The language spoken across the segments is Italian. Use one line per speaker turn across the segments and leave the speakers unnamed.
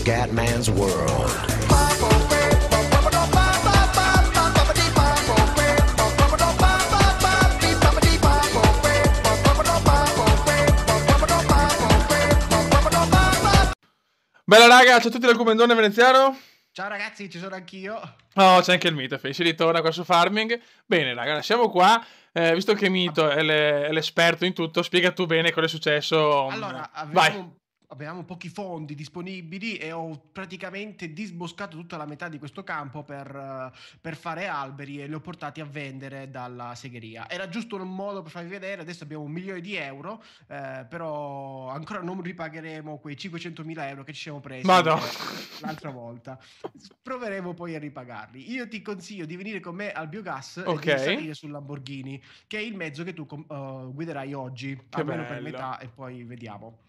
Scatman's World.
Bella raga, ciao a tutti dal Comendone Veneziano.
Ciao ragazzi, ci sono anch'io.
Oh, c'è anche il Mito, si ritorna qua su Farming. Bene raga, siamo qua, visto che Mito è l'esperto in tutto, spiega tu bene cosa è successo.
Allora,
Vai.
avevamo pochi fondi disponibili e ho praticamente disboscato tutta la metà di questo campo per fare alberi e li ho portati a vendere dalla segheria. Era giusto un modo per farvi vedere, adesso abbiamo 1.000.000 euro, però ancora non ripagheremo quei 500.000 euro che ci siamo presi l'altra volta. Proveremo poi a ripagarli. Io ti consiglio di venire con me al biogas e di salire sul Lamborghini, che è il mezzo che tu guiderai oggi,
che
almeno
bello.
per metà, e poi vediamo.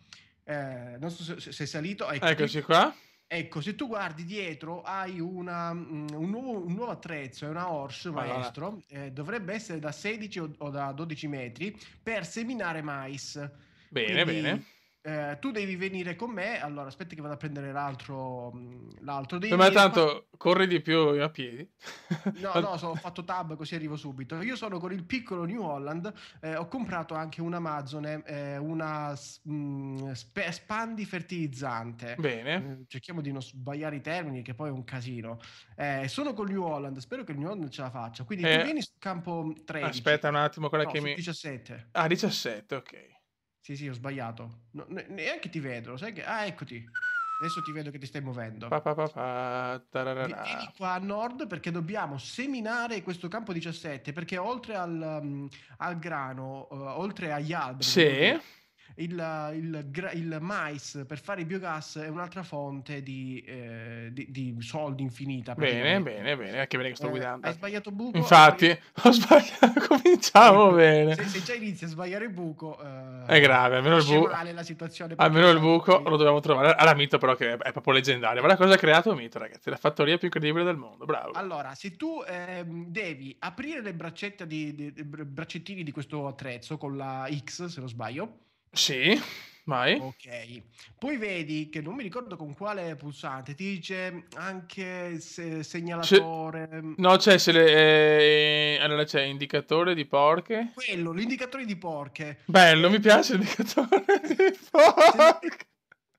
Non so se sei salito.
Eccoci qua.
Ecco, se tu guardi dietro hai un nuovo attrezzo, è una Horse maestro, dovrebbe essere da 16 o da 12 metri per seminare mais.
Bene,
quindi,
bene.
Tu devi venire con me. Allora, aspetta che vado a prendere l'altro.
Ma tanto corri di più a piedi.
No, ho fatto tab così arrivo subito. Io sono con il piccolo New Holland. Ho comprato anche un Amazone, una spandi fertilizzante.
Bene.
Cerchiamo di non sbagliare i termini, che poi è un casino. Sono con New Holland, spero che il New Holland ce la faccia. Quindi tu vieni sul campo 13.
Aspetta un attimo, quella che mi...
17.
Ah, 17, ok.
Sì, ho sbagliato. Neanche ti vedo, sai che... Ah, eccoti. Adesso ti vedo che ti stai muovendo. Vieni qua a nord perché dobbiamo seminare questo campo 17, perché oltre al grano, oltre agli alberi, il mais per fare il biogas è un'altra fonte di soldi infinita.
Bene, che bene che sto guidando.
Hai sbagliato buco.
Infatti, ho sbagliato, cominciamo bene.
Se già inizi a sbagliare il buco,
è grave, almeno il buco.
La situazione,
almeno il buco lo dobbiamo trovare. Alla Mito però che è proprio leggendario. Guarda cosa ha creato Mito, ragazzi, la fattoria più incredibile del mondo, bravo.
Allora, se tu devi aprire le braccettini di questo attrezzo con la X, se non sbaglio.
Sì, vai.
Ok, poi vedi che non mi ricordo con quale pulsante ti dice anche segnalatore.
No, c'è allora c'è indicatore di porche.
Quello, l'indicatore di porche.
Bello, mi piace l'indicatore di porche.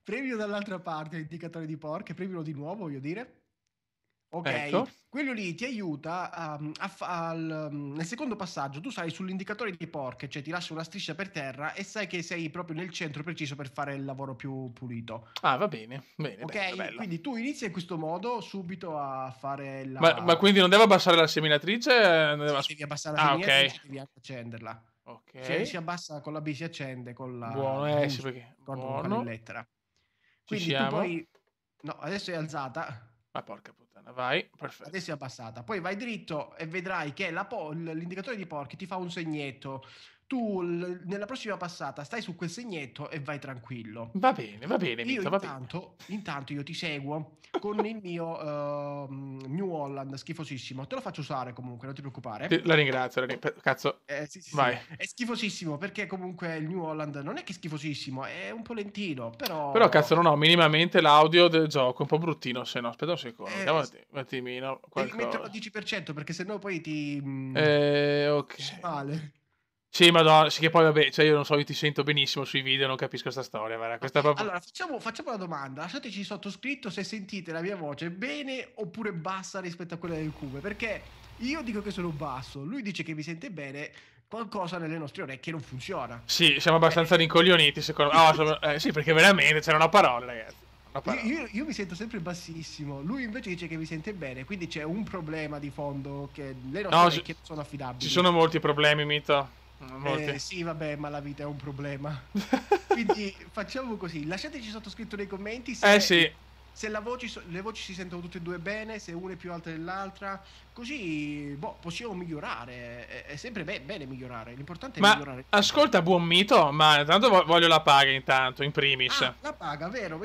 Premio dall'altra parte l'indicatore di porche, premio di nuovo, voglio dire. Ok,
ecco.
Quello lì ti aiuta nel secondo passaggio. Tu sali sull'indicatore di porche, cioè ti lascia una striscia per terra e sai che sei proprio nel centro preciso per fare il lavoro più pulito.
Ah, va bene,
ok,
bello.
Quindi tu inizi in questo modo subito a fare la...
Ma quindi non devo abbassare la seminatrice?
Devi abbassare la seminatrice, devi accenderla.
Ok.
Si abbassa con la B, si accende con la...
Buono, sì, perché...
Buono. Lettera. Quindi tu poi... No, adesso è alzata.
Ma porca puttana, vai, perfetto.
Adesso è abbassata. Poi vai dritto e vedrai che l'indicatore di porchi ti fa un segnetto. Tu nella prossima passata stai su quel segnetto e vai tranquillo.
Va bene,
Io intanto io ti seguo con il mio New Holland schifosissimo. Te lo faccio usare comunque, non ti preoccupare.
La ringrazio, cazzo.
Sì.
Vai.
È schifosissimo perché comunque il New Holland non è che è schifosissimo, è un po' lentino, però...
Però cazzo non ho minimamente l'audio del gioco, un po' bruttino, se no, aspetta un secondo, vediamo un attimino
devi metterlo al 10% perché sennò poi ti...
ok.
Male.
Sì, madonna, sì che poi vabbè, cioè io non so, io ti sento benissimo sui video, non capisco sta storia, guarda, questa proprio...
Allora, facciamo una domanda, lasciateci sottoscritto se sentite la mia voce bene oppure bassa rispetto a quella del Cube, perché io dico che sono basso, lui dice che mi sente bene, qualcosa nelle nostre orecchie non funziona.
Sì, siamo abbastanza rincoglioniti, secondo me. Sì, perché veramente c'erano parole, ragazzi.
Io mi sento sempre bassissimo, lui invece dice che mi sente bene, quindi c'è un problema di fondo che le nostre orecchie sono affidabili.
Ci sono molti problemi, Mito.
Sì, vabbè, ma la vita è un problema. Quindi facciamo così, lasciateci sottoscritto nei commenti se le voci si sentono tutte e due bene, se una è più alta dell'altra, così possiamo migliorare. È sempre bene migliorare, l'importante è migliorare.
Ascolta, buon Mito, ma intanto voglio la paga intanto, in primis.
La paga, vero?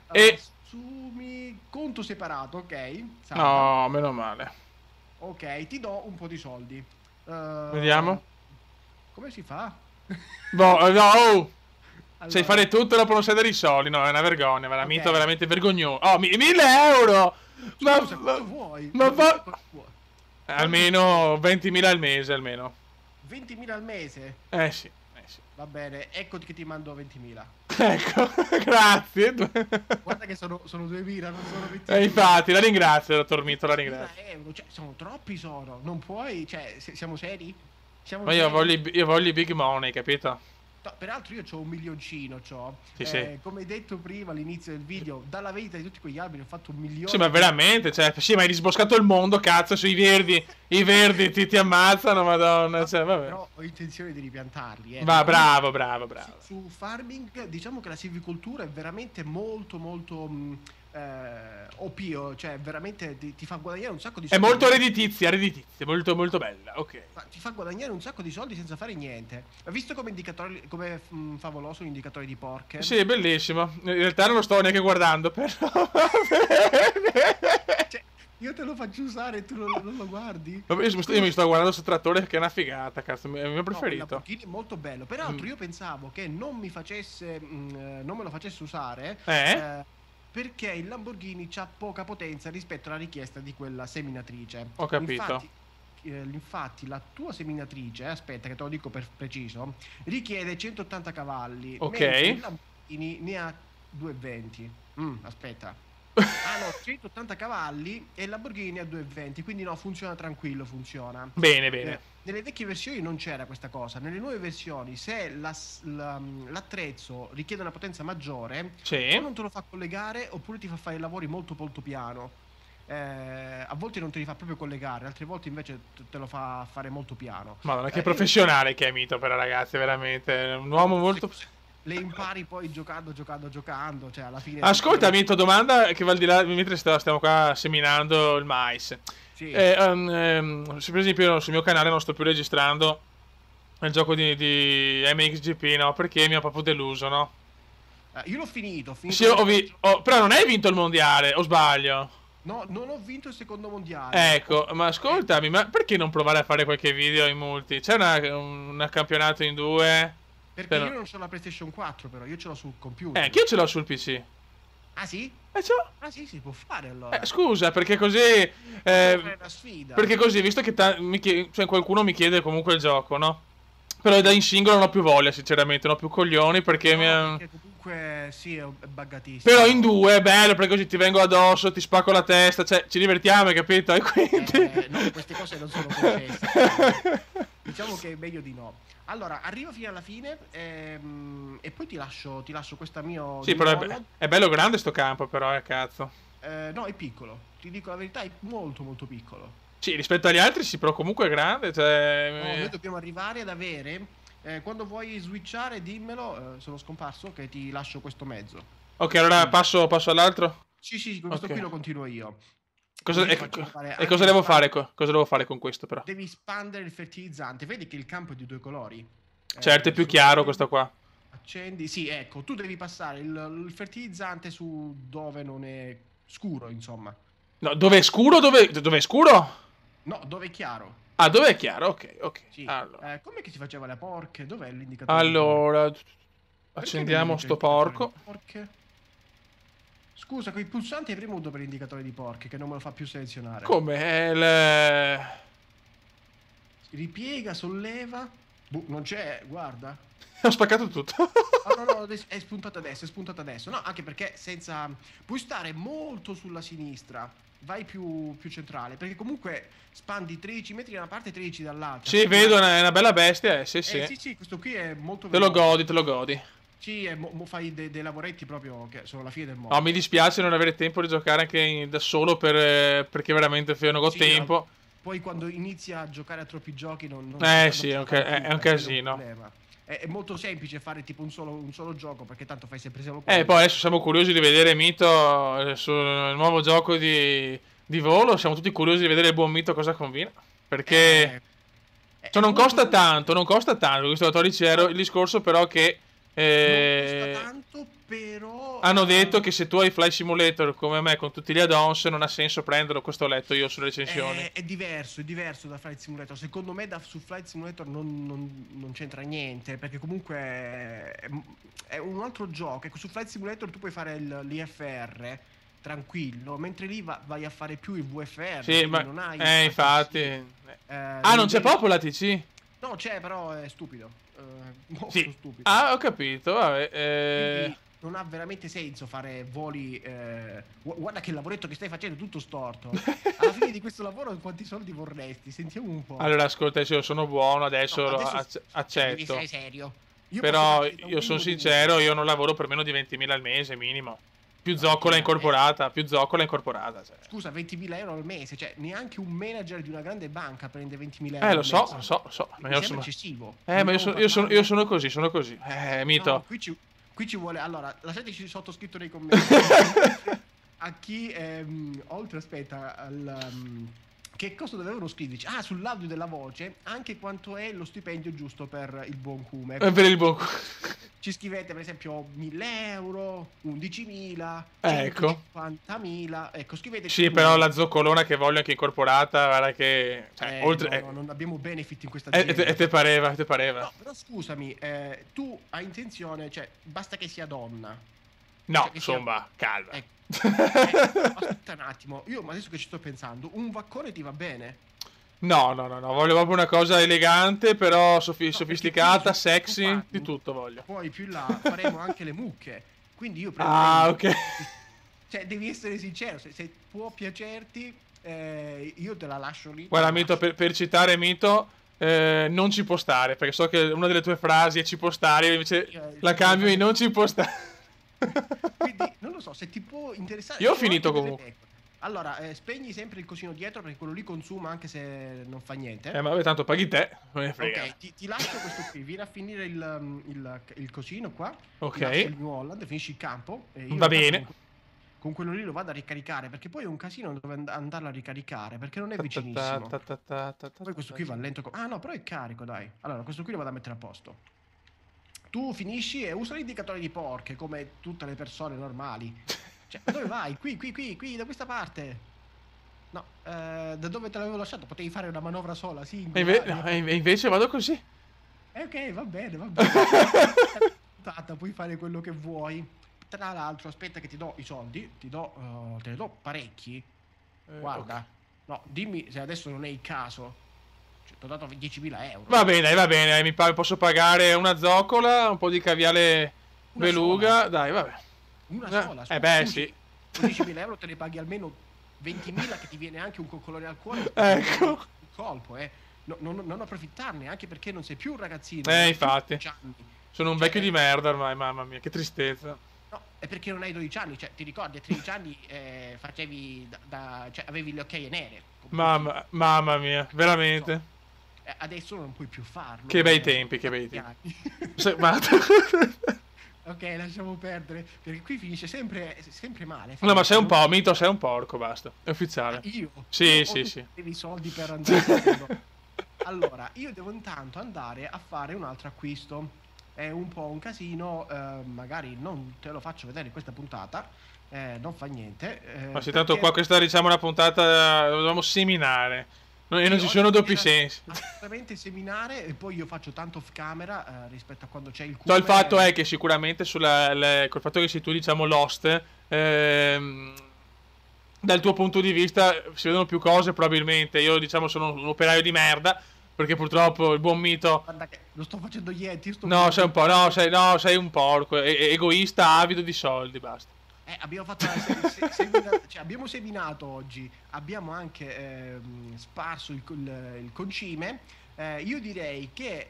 Assumi conto separato, ok?
No, meno male.
Ok, ti do un po' di soldi.
Vediamo.
Come si fa?
No. Sai
Allora,
fare tutto e dopo non sai dare i soldi. No, è una vergogna, veramente,
ok.
veramente vergognoso. Oh, 1000 euro! Ma,
Scusa,
ma,
quanto vuoi?
ma fa...
Quanto vuoi? Quanto vuoi?
Almeno 20.000 al mese, almeno.
20.000 al mese?
Eh sì, eh sì.
Va bene, eccoti che ti mando 20.000.
Ecco, grazie.
Guarda che sono 2.000, non sono
E
20.000.
infatti, la ringrazio, dottor Mito, la
20.000
ringrazio.
euro, cioè, sono troppi sono. Non puoi, cioè, siamo seri? Siamo
Ma
seri?
io voglio i big money, capito?
No, peraltro io ho un milioncino,
Sì, sì.
come hai detto prima all'inizio del video, dalla vendita di tutti quegli alberi ho fatto 1 milione.
Sì, ma veramente, cioè, sì, ma hai disboscato il mondo, cazzo, sui verdi, i verdi ti ammazzano, madonna, cioè, vabbè.
Però ho intenzione di ripiantarli,
Va,
perché comunque
bravo, bravo,
su,
bravo.
su farming diciamo che la silvicoltura è veramente molto molto OP, cioè veramente ti fa guadagnare un sacco di
È
soldi.
molto redditizia, molto, molto bella, ok.
Ma ti fa guadagnare un sacco di soldi senza fare niente. Hai visto come indicatore, come favoloso un indicatore di porche?
Sì, è bellissimo. In realtà non lo sto neanche guardando, però.
Cioè, io te lo faccio usare e tu non lo guardi?
Vabbè, io mi sto guardando questo trattore che è una figata, cazzo, è il mio
No, il
preferito.
Lamborghini è molto bello. Peraltro io pensavo che non mi facesse, non me lo facesse usare
Eh?
perché il Lamborghini ha poca potenza rispetto alla richiesta di quella seminatrice.
Ho capito.
Infatti la tua seminatrice, aspetta che te lo dico per preciso, richiede 180 cavalli,
Ok.
mentre il Lamborghini ne ha 220. Aspetta. Ah no, 180 cavalli e il Lamborghini ne ha 220, quindi no, funziona tranquillo, funziona.
Bene, bene.
Nelle vecchie versioni non c'era questa cosa, nelle nuove versioni se l'attrezzo richiede una potenza maggiore,
Sì.
o non te lo fa collegare oppure ti fa fare i lavori molto molto piano. A volte non te li fa proprio collegare, altre volte invece te lo fa fare molto piano.
Madonna, che
Io
professionale che è Mito per ragazzi, veramente. È un uomo molto...
le impari poi giocando, cioè alla fine...
Ascolta, Mito, domanda che va al di là, mentre stiamo qua seminando il mais.
Sì.
Se per esempio sul mio canale non sto più registrando il gioco di MXGP, no? Perché mi ha proprio deluso, no?
Io l'ho finito,
Sì, però non hai vinto il mondiale, o sbaglio?
No, non ho vinto il secondo mondiale.
Ecco, ma ascoltami, ma perché non provare a fare qualche video in multi? C'è un campionato in due?
Perché io non ho la PlayStation 4, però io ce l'ho sul computer.
Che io ce l'ho sul PC.
Ah sì?
C'ho.
Ah sì, si può fare allora.
Scusa, perché così...
Potremmo fare una sfida.
perché così, visto che cioè, qualcuno mi chiede comunque il gioco, no? Però da in singolo non ho più voglia, sinceramente, non ho più coglioni perché
No,
mi...
perché comunque sì, è buggatissimo.
Però in due è bello perché così ti vengo addosso, ti spacco la testa, cioè ci divertiamo, hai capito? E quindi...
No, queste cose non sono concesse. Diciamo che è meglio di no. Allora, arrivo fino alla fine e poi ti lascio questa mio...
Sì, però è bello grande sto campo, però, cazzo.
No, è piccolo. Ti dico la verità, è molto molto piccolo.
Sì, rispetto agli altri sì, però comunque è grande, cioè...
No, noi dobbiamo arrivare ad avere... quando vuoi switchare, dimmelo, sono scomparso, che ti lascio questo mezzo.
Ok, allora passo all'altro?
Sì, questo qui lo continuo io.
E cosa devo fare? Cosa devo fare con questo, però?
Devi espandere il fertilizzante. Vedi che il campo è di 2 colori.
Certo, è più chiaro questo qua.
Accendi, sì, ecco, tu devi passare il fertilizzante su dove non è scuro, insomma.
No, dove è scuro? Dove è scuro?
No, dove è chiaro.
Ah, dove è chiaro? Ok.
Sì.
Allora,
Com'è che si faceva le porche? Dov'è l'indicatore?
allora
Perché
accendiamo
non mi dice
sto porco.
indicatore di porche? Scusa, quei pulsanti è premuto per l'indicatore di porche, che non me lo fa più selezionare.
Come? È il...
Ripiega, solleva. Non c'è, guarda.
Ho spaccato tutto.
Oh, no, è spuntato adesso. No, anche perché senza... Puoi stare molto sulla sinistra. Vai più centrale. Perché comunque spandi 13 metri da una parte e 13 dall'altra.
Sì, vedo, è una bella bestia, sì.
Sì, questo qui è molto
Te lo
veloce.
godi, te lo godi.
Sì, fai dei lavoretti proprio che sono la fine del mondo.
No, mi dispiace non avere tempo di giocare anche da solo perché veramente non ho
Sì,
tempo.
Poi quando inizi a giocare a troppi giochi non
Sì, è un
quello
casino.
problema. È molto semplice fare tipo un solo gioco perché tanto fai sempre solo quello.
Poi adesso siamo curiosi di vedere Mito sul nuovo gioco di volo. Siamo tutti curiosi di vedere il buon Mito cosa combina. Perché...
È
non
molto
costa
utile.
tanto, non costa tanto. Questo 14 euro. Il discorso però che
Non costa tanto, però...
Hanno detto che se tu hai Flight Simulator come me con tutti gli add-ons non ha senso prenderlo, questo ho letto io sulle recensioni.
È diverso da Flight Simulator. Secondo me su Flight Simulator non c'entra niente, perché comunque è un altro gioco. Ecco, su Flight Simulator tu puoi fare l'IFR tranquillo, mentre lì vai a fare più il VFR.
Sì, ma
non hai
infatti. Non c'è proprio la TC?
No, c'è, però è stupido. Molto
Sì.
stupido.
Ah, ho capito, vabbè.
Quindi non ha veramente senso fare voli. Guarda che il lavoretto che stai facendo è tutto storto. Alla fine di questo lavoro quanti soldi vorresti? Sentiamo un po'.
Allora, ascolta, se io sono buono, adesso,
No,
accetto.
devi essere serio.
Però io sono sincero, io non lavoro per meno di 20.000 al mese minimo. Più zoccola incorporata, cioè.
Scusa, 20.000 euro al mese, cioè neanche un manager di una grande banca prende 20.000 euro.
Lo so.
Ma io sono eccessivo.
Ma io sono così. Mito.
No, qui ci vuole. Allora, lasciateci sottoscritto nei commenti. A chi, oltre, aspetta, che cosa dovevano scriverci? Ah, sull'audio della voce, anche quanto è lo stipendio giusto per il buon Cume.
Per il buon
Ci scrivete per esempio 1.000 euro, 11.000,
ecco.
50.000. Ecco, scrivete.
Sì, però la zoccolona che voglio anche incorporata, guarda che... Cioè, oltre...
No, non abbiamo benefit in questa azienda.
Te pareva.
No, però scusami, tu hai intenzione, cioè, basta che sia donna.
No,
cioè,
insomma, calma.
Aspetta un attimo, io adesso che ci sto pensando, un vaccone ti va bene?
No, voglio proprio una cosa elegante, però sofisticata, sexy, di tutto voglio.
Poi più in là faremo anche le mucche, quindi io prendo...
ok.
Cioè, devi essere sincero, se può piacerti, io te la lascio lì.
Guarda, Mito, per citare Mito, non ci può stare, perché so che una delle tue frasi è ci può stare, io invece la cambio in non ci può stare.
Quindi, non lo so, se ti può interessare...
Io ho finito comunque.
Allora, spegni sempre il cosino dietro, perché quello lì consuma anche se non fa niente.
Ma vabbè, tanto paghi te.
Ok, ti lascio questo qui. Vieni a finire il cosino qua.
Ok.
Il New Holland, finisci il campo.
Va bene.
Con quello lì lo vado a ricaricare, perché poi è un casino dove andarlo a ricaricare, perché non è vicinissimo. Poi questo qui va lento. Ah no, però è carico, dai. Allora, questo qui lo vado a mettere a posto. Tu finisci e usa l'indicatore di porche, come tutte le persone normali. Cioè, dove vai? Qui, da questa parte. No, da dove te l'avevo lasciato? Potevi fare una manovra sola, sì.
Invece vado così.
Ok, va bene. Puoi fare quello che vuoi. Tra l'altro, aspetta che ti do i soldi. Te ne do parecchi. Guarda. Okay. No, dimmi se adesso non è il caso. Cioè, ti ho dato 10.000 euro.
Va bene. Mi posso pagare una zoccola, un po' di caviale beluga. Dai, vabbè.
Una sola?
Beh, sì.
10.000 euro te ne paghi almeno 20.000, che ti viene anche un coccolone al cuore.
Ecco.
Un colpo, non approfittarne, anche perché non sei più un ragazzino.
Infatti. Sono un vecchio di merda ormai, mamma mia, che tristezza.
No, è perché non hai 12 anni, cioè ti ricordi, a 13 anni facevi cioè avevi le occhiaie nere.
Mamma mia, veramente.
Adesso non puoi più farlo.
Che bei tempi.
Ok, lasciamo perdere, perché qui finisce sempre male.
No, ma sei un po', Mito, sei un porco, basta. È ufficiale.
Io?
Sì.
Devi soldi per andare. Allora, io devo intanto andare a fare un altro acquisto. È un po' un casino, magari non te lo faccio vedere in questa puntata, non fa niente.
Ma sì, tanto qua questa diciamo una puntata dobbiamo seminare. E non ci sono doppi sensi.
Assolutamente seminare, e poi io faccio tanto off camera rispetto a quando c'è il
cuore. Il fatto è che sicuramente col fatto che sei tu, diciamo, lost, dal tuo punto di vista si vedono più cose probabilmente. Io, diciamo, sono un operaio di merda, perché purtroppo il buon Mito...
Guarda che lo sto facendo ieri.
Sei un po', sei un porco, egoista, avido di soldi, basta.
Abbiamo fatto abbiamo seminato oggi, abbiamo anche sparso il concime. Io direi che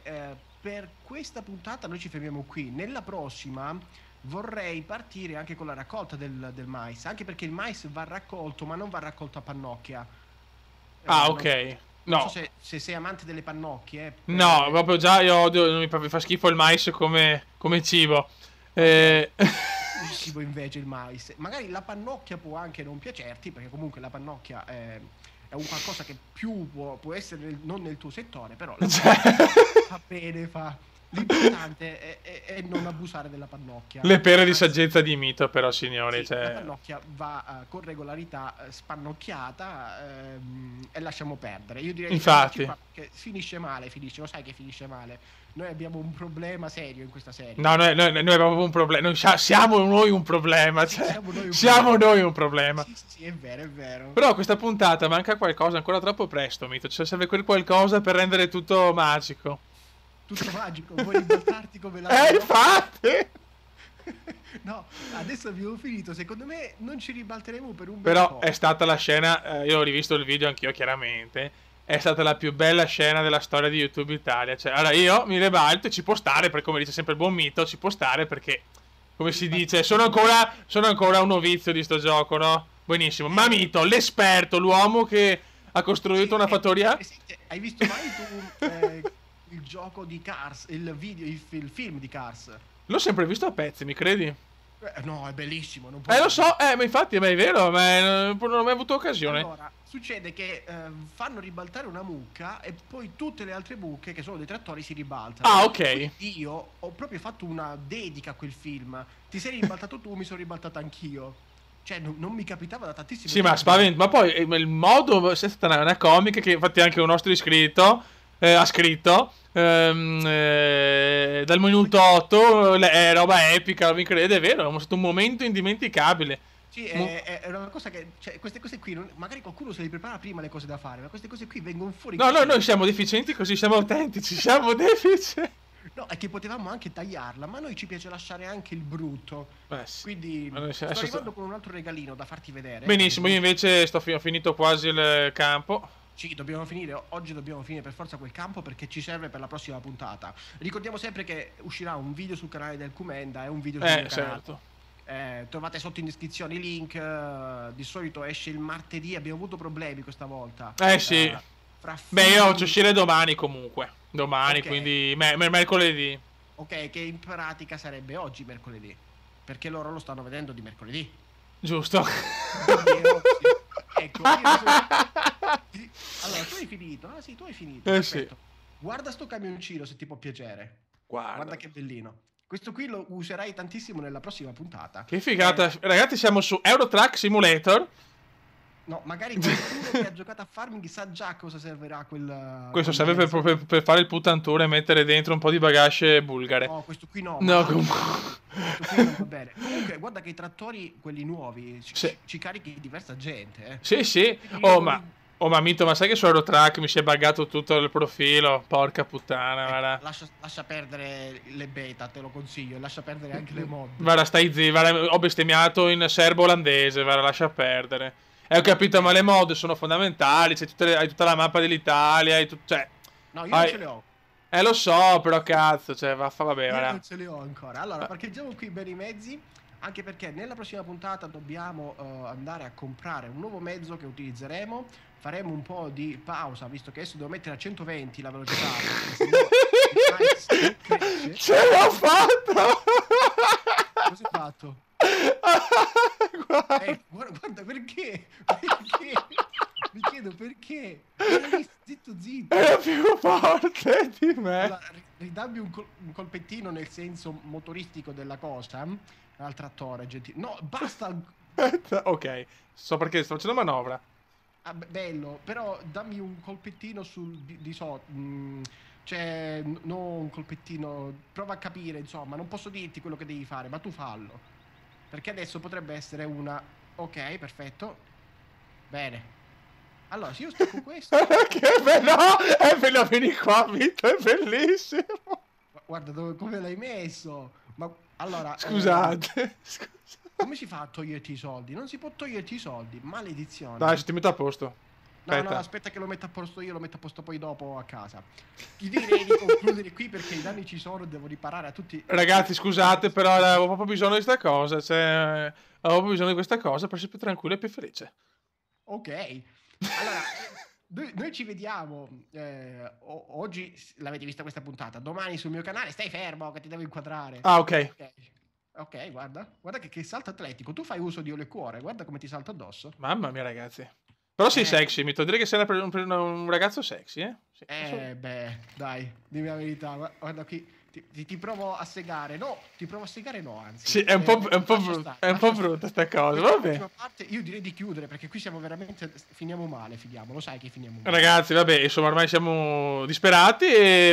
per questa puntata noi ci fermiamo qui. Nella prossima vorrei partire anche con la raccolta del mais, anche perché il mais va raccolto, ma non va raccolto a pannocchia.
Ok.
Non so se sei amante delle pannocchie.
No, proprio già io odio, mi fa schifo il mais come cibo.
Cibo invece il mais. Magari la pannocchia può anche non piacerti, perché comunque la pannocchia è un qualcosa che più può essere non nel tuo settore, però va bene, fa L'importante è non abusare della pannocchia.
Le pere di
Anzi,
saggezza di Mito, però, signori,
sì, la
cioè...
pannocchia va con regolarità spannocchiata e lasciamo perdere. Io direi di fermarci
Infatti.
qua perché finisce male, finisce, lo sai che finisce male. Noi abbiamo un problema serio in questa serie.
No, noi abbiamo un problema. Siamo noi un problema.
Sì,
Cioè,
siamo noi un
siamo
problema.
noi un problema.
Sì, sì, sì, è vero, è vero.
Però questa puntata manca qualcosa, ancora troppo presto, Mito. Cioè, serve quel qualcosa per rendere tutto magico.
Tutto magico, vuoi ribaltarti come l'altra volta?
Infatti!
No, adesso abbiamo finito. Secondo me non ci ribalteremo per un bel
Però
po'.
è stata la scena, io ho rivisto il video anch'io chiaramente, è stata la più bella scena della storia di YouTube Italia. Cioè, allora io mi ribalto e ci può stare, perché come dice sempre il buon Mito, ci può stare perché, come si dice, sono ancora un novizio di sto gioco, no? Benissimo. Ma Mito, l'esperto, l'uomo che ha costruito
Sì,
una fattoria...
senti, hai visto mai tu il gioco di Cars, il video, il film di Cars?
L'ho sempre visto a pezzi, mi credi?
No, è bellissimo, non puoi
Lo
dire.
so, ma infatti, ma è vero, ma non ho mai avuto occasione.
Allora, succede che fanno ribaltare una mucca e poi tutte le altre mucche, che sono dei trattori, si ribaltano.
Ah, ok.
Io ho proprio fatto una dedica a quel film. Ti sei ribaltato tu, mi sono ribaltato anch'io. Cioè, non mi capitava da tantissimo
Sì, ma
tempo.
spavento. Ma poi il modo, è stata una comica che infatti anche un nostro iscritto ha scritto. Dal minuto 8 è roba epica, non mi crede, è vero, è stato un momento indimenticabile.
Sì,
Mo-
è una cosa che, cioè, queste cose qui, magari qualcuno se li prepara prima le cose da fare, ma queste cose qui vengono fuori
No,
così.
noi siamo deficienti così, siamo autentici, siamo deficienti.
No, è che potevamo anche tagliarla, ma a noi ci piace lasciare anche il brutto.
Beh, sì.
Quindi
Ma noi
sto
adesso
arrivando con un altro regalino da farti vedere.
benissimo, io invece ho finito quasi il campo.
Sì, dobbiamo finire. Oggi dobbiamo finire per forza quel campo perché ci serve per la prossima puntata. Ricordiamo sempre che uscirà un video sul canale del Cumenda e un video sul mio canale.
Certo.
Trovate sotto in descrizione i link. Di solito esce il martedì. Abbiamo avuto problemi questa volta.
Sì.
Fra
Beh, io
film.
faccio uscire domani comunque. Domani,
Ok.
quindi mercoledì.
Ok, che in pratica sarebbe oggi mercoledì. Perché loro lo stanno vedendo di mercoledì.
Giusto.
Quindi è oggi. Ecco, io allora, tu hai finito? Ah sì, tu hai finito.
Sì.
Perfetto. Guarda sto camioncino se ti può piacere. Guarda che bellino. Questo qui lo userai tantissimo nella prossima puntata.
Che figata. Ragazzi, siamo su Euro Truck Simulator.
No, magari qualcuno che ha giocato a Farming sa già cosa servirà
Questo
quel
serve
mezzo.
per fare il puttantore e mettere dentro un po' di bagasce bulgare.
No, questo qui no.
No,
Questo qui non va bene. Comunque, guarda che i trattori, quelli nuovi,
Sì.
ci carichi diversa gente, eh.
Sì, sì.
Quindi
Ma Mito, ma sai che su Euro Truck mi si è buggato tutto il profilo? Porca puttana, guarda.
lascia perdere le beta, te lo consiglio, e lascia perdere anche le mod.
Guarda, stai zitto, guarda, ho bestemmiato in serbo-olandese, guarda, lascia perdere. E ho capito, ma le mod sono fondamentali, hai tutta la mappa dell'Italia, cioè...
No, io non ce le ho.
Lo so, però cazzo, cioè, vabbè,
Io
guarda.
non ce le ho ancora. Allora, parcheggiamo qui bene i mezzi, anche perché nella prossima puntata dobbiamo andare a comprare un nuovo mezzo che utilizzeremo. Faremo un po' di pausa, visto che adesso devo mettere a 120 la velocità, perché sennò il Max cresce.
Ce l'ho fatto!
Cosa hai fatto? Guarda perché? Perché? Mi chiedo perché? Zitto, zitto.
Era più forte di me.
Allora, ridammi un colpettino nel senso motoristico della cosa al trattore. No, basta.
Ok, so perché sto facendo manovra.
Ah, bello, però dammi un colpettino sul di sotto. Cioè, non un colpettino. Prova a capire, insomma, non posso dirti quello che devi fare, ma tu fallo. Perché adesso potrebbe essere una... Ok, perfetto. Bene. Allora, se io sto con questo...
Che bello! È bello, vieni qua, Vito, è bellissimo!
Guarda come l'hai messo! Ma allora...
Scusate, scusate.
Come si fa a toglierti i soldi? Non si può toglierti i soldi, maledizione.
Dai, se ti metto a posto.
No, aspetta che lo metto a posto io, lo metto a posto poi dopo a casa. Io direi di concludere qui perché i danni ci sono e devo riparare a tutti.
Ragazzi, scusate, però avevo proprio bisogno di questa cosa. Cioè, avevo proprio bisogno di questa cosa per essere più tranquillo e più felice.
Ok. Allora, noi ci vediamo. Oggi l'avete vista questa puntata. Domani sul mio canale. Stai fermo che ti devo inquadrare.
Ah, ok.
Ok, guarda che salto atletico. Tu fai uso di olio e cuore. Guarda come ti salto addosso.
Mamma mia, ragazzi. Però sei sexy, mi direi che sei un ragazzo sexy, eh? Sì,
Beh, dai, dimmi la verità. Guarda qui. Ti provo a segare. No, ti provo a segare no, anzi.
Sì, è un po' brutta sta cosa, vabbè.
Parte, io direi di chiudere, perché qui siamo veramente... Finiamo male, fidiamo, lo sai che finiamo male.
Ragazzi, vabbè, insomma, ormai siamo disperati,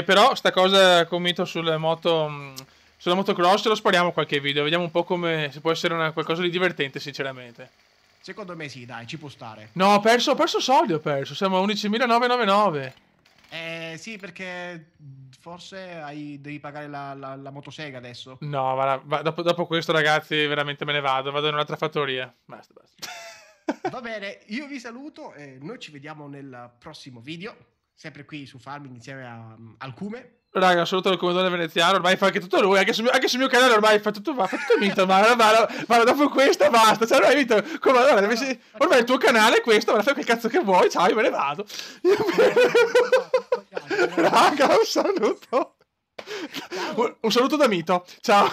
però sta cosa commento sulla motocross lo spariamo qualche video, vediamo un po' come se può essere qualcosa di divertente, sinceramente.
Secondo me sì, dai, ci può stare.
No, ho perso soldi, siamo a 11.999.
Sì, perché forse devi pagare la motosega adesso.
No, dopo questo, ragazzi, veramente me ne vado in un'altra fattoria. Basta.
Va bene, io vi saluto e noi ci vediamo nel prossimo video, sempre qui su Farming insieme al Cume.
Raga, un saluto al Commodore veneziano, ormai fa anche tutto lui, anche sul mio canale ormai fa tutto Mito, ma dopo questo basta, cioè ormai Mito, ormai il tuo canale è questo, ma fai quel cazzo che vuoi, ciao, io me ne vado. Raga, un saluto. Un saluto da Mito, ciao.